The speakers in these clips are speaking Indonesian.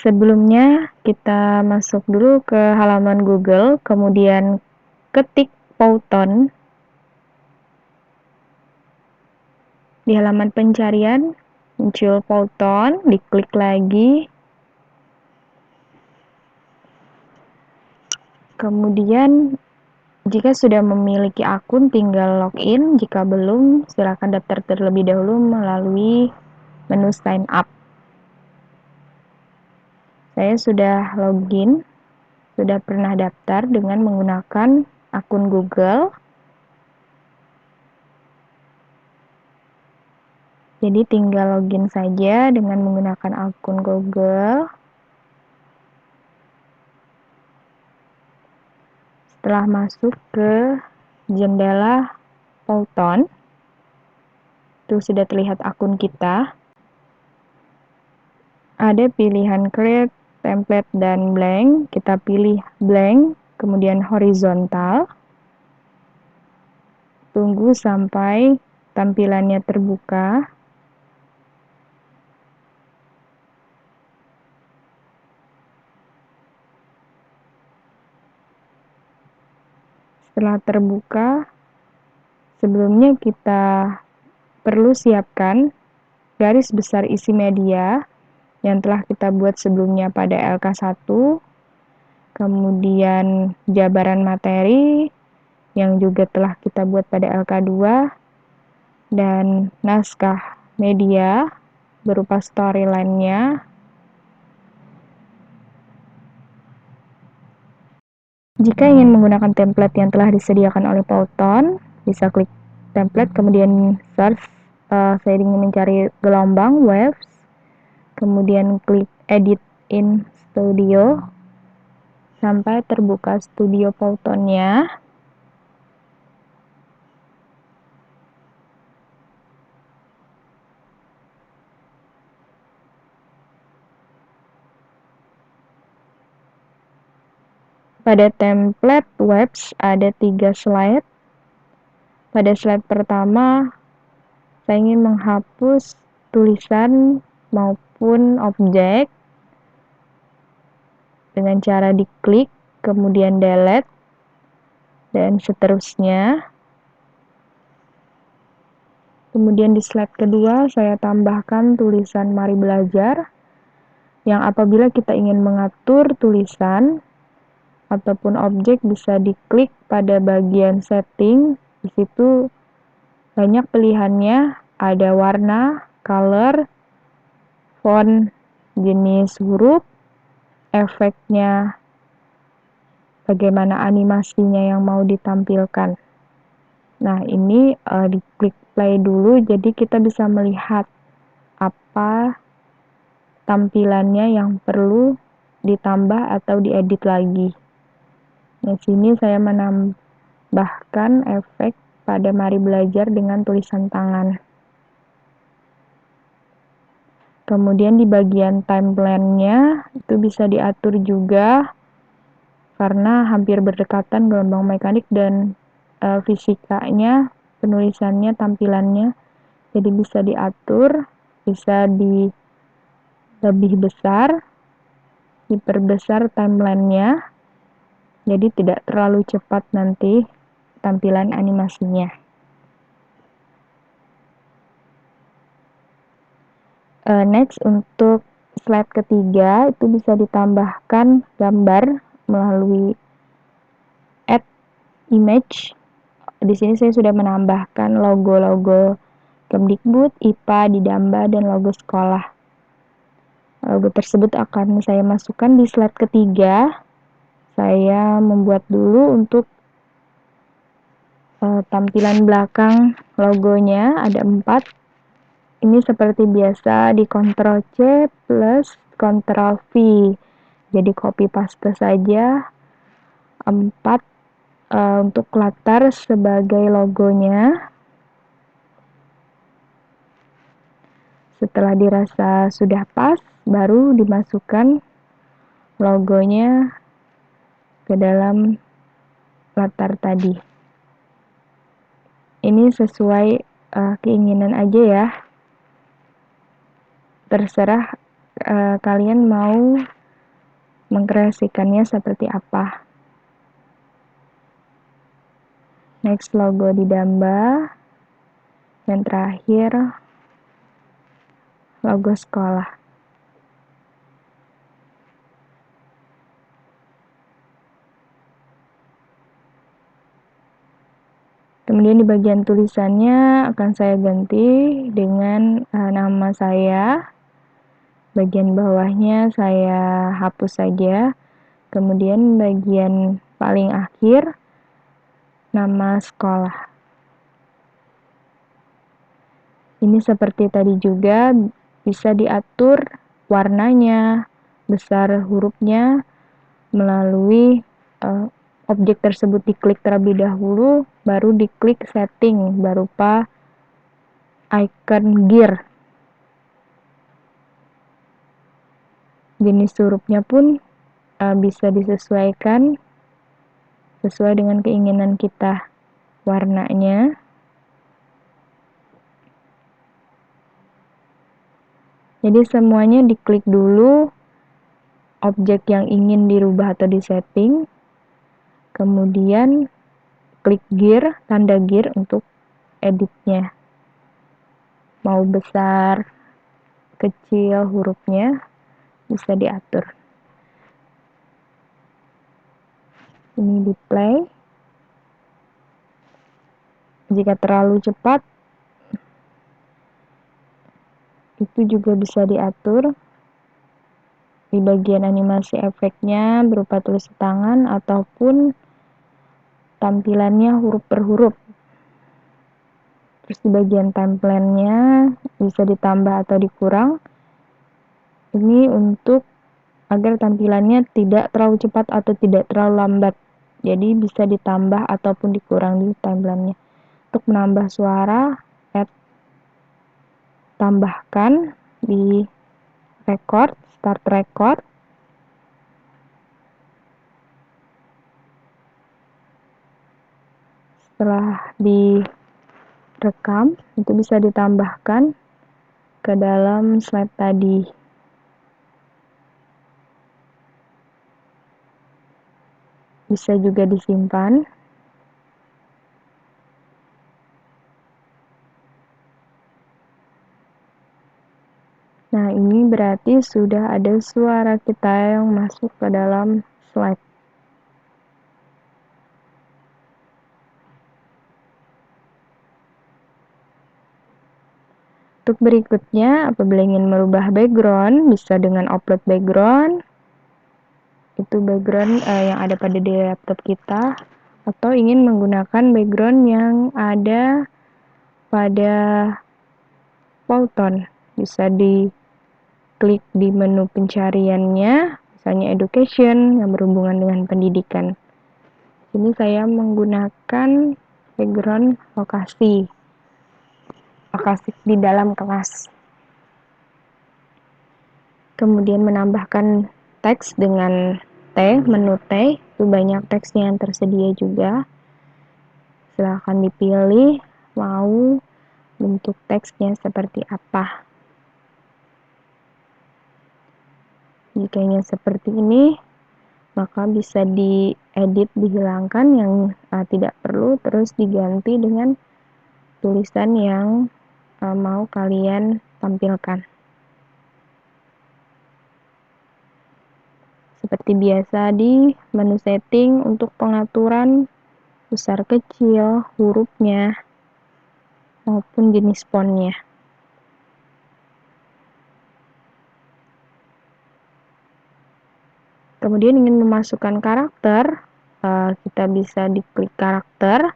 Sebelumnya kita masuk dulu ke halaman Google, kemudian ketik Powton. Di halaman pencarian muncul Powton, diklik lagi. Kemudian jika sudah memiliki akun tinggal login, jika belum silakan daftar terlebih dahulu melalui menu sign up. Saya sudah login, sudah pernah daftar dengan menggunakan akun Google. Jadi tinggal login saja dengan menggunakan akun Google. Setelah masuk ke jendela Powton, itu sudah terlihat akun kita. Ada pilihan create, template, dan blank. Kita pilih blank, kemudian horizontal. Tunggu sampai tampilannya terbuka. Setelah terbuka, sebelumnya kita perlu siapkan garis besar isi media yang telah kita buat sebelumnya pada LK1, kemudian jabaran materi yang juga telah kita buat pada LK2, dan naskah media berupa storyline-nya. Jika ingin menggunakan template yang telah disediakan oleh Powton, bisa klik template, kemudian search, saya ingin mencari gelombang, waves, kemudian klik edit in studio, sampai terbuka studio Powton-nya. Pada template waves ada 3 slide. Pada slide pertama, saya ingin menghapus tulisan maupun objek dengan cara diklik, kemudian delete, dan seterusnya. Kemudian di slide kedua, saya tambahkan tulisan "Mari Belajar", yang apabila kita ingin mengatur tulisan ataupun objek bisa diklik pada bagian setting. Di situ banyak pilihannya, ada warna, color, font, jenis huruf, efeknya, bagaimana animasinya yang mau ditampilkan. Nah, ini diklik play dulu, jadi kita bisa melihat apa tampilannya yang perlu ditambah atau diedit lagi. Di sini saya menambahkan efek pada Mari Belajar dengan tulisan tangan. Kemudian di bagian timeline-nya itu bisa diatur juga karena hampir berdekatan gelombang mekanik dan fisikanya, penulisannya, tampilannya. Jadi bisa diatur, bisa lebih besar, diperbesar timeline-nya. Jadi tidak terlalu cepat nanti tampilan animasinya. Next, untuk slide ketiga itu bisa ditambahkan gambar melalui add image. Di sini saya sudah menambahkan logo-logo Kemdikbud, IPA, Didamba, dan logo sekolah. Logo tersebut akan saya masukkan di slide ketiga. Saya membuat dulu untuk tampilan belakang logonya, ada 4. Ini seperti biasa di Ctrl C plus Ctrl V. Jadi copy paste saja 4 untuk latar sebagai logonya. Setelah dirasa sudah pas, baru dimasukkan logonya ke dalam latar tadi. Ini sesuai keinginan aja ya. Terserah kalian mau mengkreasikannya seperti apa. Next, logo didambah. Dan terakhir, logo sekolah. Kemudian di bagian tulisannya akan saya ganti dengan nama saya. Bagian bawahnya saya hapus saja. Kemudian bagian paling akhir, nama sekolah. Ini seperti tadi juga, bisa diatur warnanya, besar hurufnya, melalui objek tersebut diklik terlebih dahulu, baru diklik setting berupa icon gear. Jenis hurufnya pun bisa disesuaikan sesuai dengan keinginan kita. Warnanya, jadi semuanya diklik dulu objek yang ingin dirubah atau disetting, kemudian klik gear, tanda gear untuk editnya. Mau besar, kecil hurufnya bisa diatur. Ini di play. Jika terlalu cepat, itu juga bisa diatur di bagian animasi efeknya berupa tulis tangan ataupun tampilannya huruf per huruf. Terus di bagian timeline-nya bisa ditambah atau dikurang. Ini untuk agar tampilannya tidak terlalu cepat atau tidak terlalu lambat. Jadi bisa ditambah ataupun dikurang di timeline-nya. Untuk menambah suara, tambahkan di record, start record. Setelah direkam, itu bisa ditambahkan ke dalam slide tadi. Bisa juga disimpan. Nah, ini berarti sudah ada suara kita yang masuk ke dalam slide. Untuk berikutnya, apabila ingin merubah background, bisa dengan upload background. Itu background yang ada pada di laptop kita, atau ingin menggunakan background yang ada pada Powtoon. Bisa diklik di menu pencariannya, misalnya education yang berhubungan dengan pendidikan. Ini saya menggunakan background lokasi di dalam kelas. Kemudian menambahkan teks dengan menu T, itu banyak teksnya yang tersedia juga. Silahkan dipilih mau bentuk teksnya seperti apa. Jika ingin seperti ini, maka bisa diedit, dihilangkan yang tidak perlu, terus diganti dengan tulisan yang mau kalian tampilkan. Seperti biasa di menu setting untuk pengaturan besar kecil hurufnya maupun jenis fontnya. Kemudian ingin memasukkan karakter, kita bisa diklik karakter.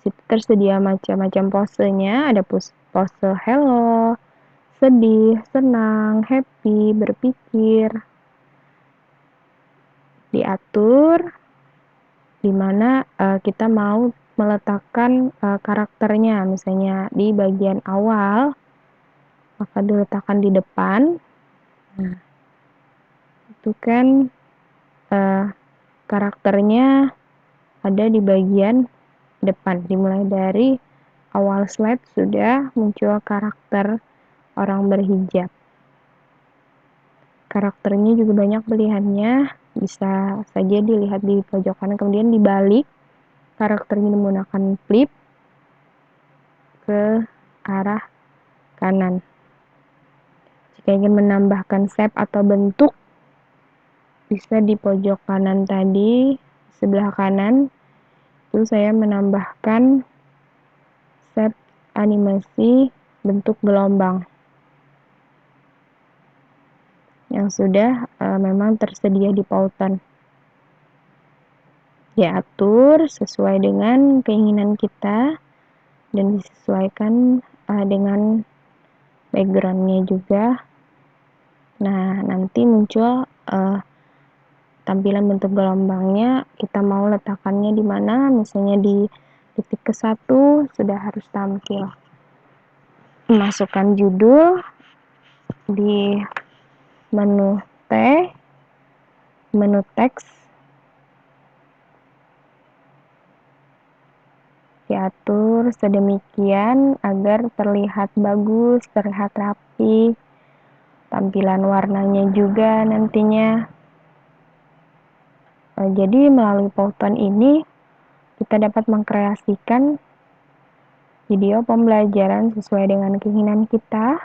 Situ tersedia macam-macam posenya, ada pose hello, sedih, senang, happy, berpikir. Diatur di mana kita mau meletakkan karakternya, misalnya di bagian awal, maka diletakkan di depan. Nah, itu kan karakternya ada di bagian depan, dimulai dari awal slide sudah muncul karakter orang berhijab. Karakternya juga banyak pilihannya, bisa saja dilihat di pojok kanan, kemudian dibalik karakternya menggunakan flip ke arah kanan. Jika ingin menambahkan shape atau bentuk, bisa di pojok kanan tadi, sebelah kanan, itu saya menambahkan shape animasi bentuk gelombang yang sudah memang tersedia di pautan. Diatur sesuai dengan keinginan kita dan disesuaikan dengan backgroundnya juga. Nah, nanti muncul tampilan bentuk gelombangnya, kita mau letakkannya di mana, misalnya di titik ke-1 sudah harus tampil. Masukkan judul di menu T, menu teks, diatur sedemikian agar terlihat bagus, terlihat rapi, tampilan warnanya juga nantinya. Jadi melalui pautan ini kita dapat mengkreasikan video pembelajaran sesuai dengan keinginan kita,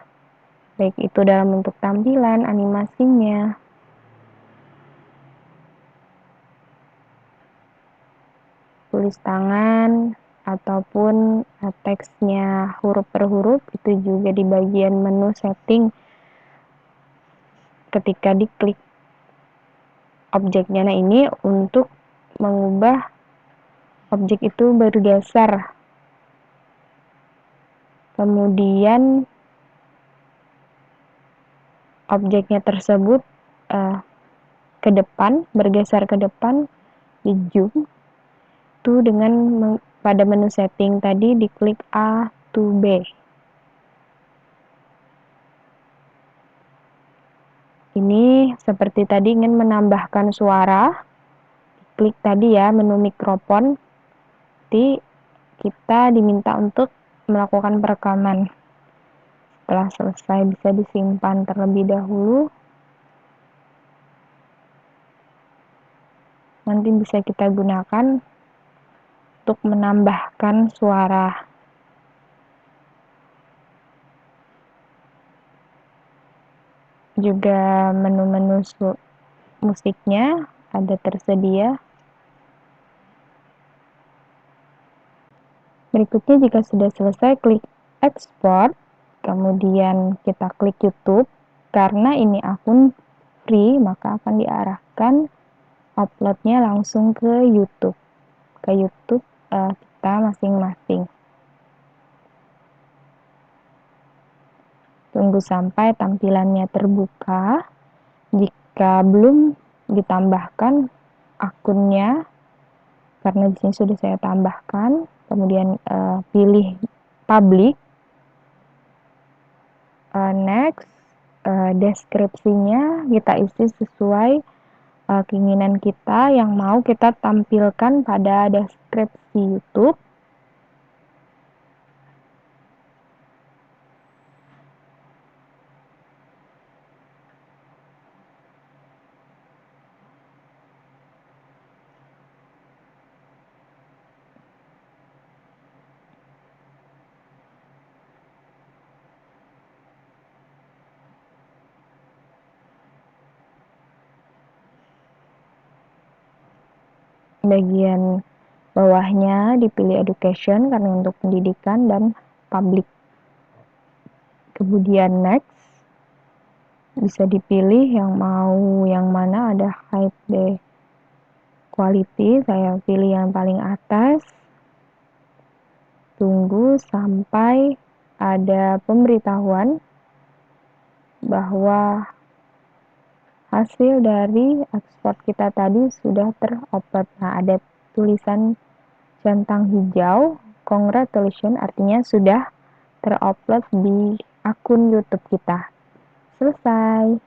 baik itu dalam bentuk tampilan, animasinya, tulis tangan, ataupun teksnya huruf per huruf, itu juga di bagian menu setting ketika diklik objeknya. Nah, ini untuk mengubah objek itu bergeser, kemudian objeknya tersebut ke depan, bergeser ke depan, di zoom itu dengan pada menu setting tadi diklik A to B. Ini seperti tadi ingin menambahkan suara, klik tadi ya menu mikrofon, nanti kita diminta untuk melakukan perekaman. Setelah selesai bisa disimpan terlebih dahulu. Nanti bisa kita gunakan untuk menambahkan suara. Juga menu-menu musiknya ada tersedia. Berikutnya jika sudah selesai, klik export, kemudian kita klik YouTube. Karena ini akun free, maka akan diarahkan uploadnya langsung ke YouTube kita masing-masing. Tunggu sampai tampilannya terbuka. Jika belum ditambahkan akunnya, karena di sini sudah saya tambahkan, kemudian pilih public, next, deskripsinya kita isi sesuai keinginan kita yang mau kita tampilkan pada deskripsi YouTube. Bagian bawahnya dipilih education karena untuk pendidikan dan public. Kemudian next, bisa dipilih yang mau yang mana, ada HD quality, saya pilih yang paling atas. Tunggu sampai ada pemberitahuan bahwa hasil dari ekspor kita tadi sudah terupload. Nah, ada tulisan centang hijau, congratulations, artinya sudah terupload di akun YouTube kita. Selesai.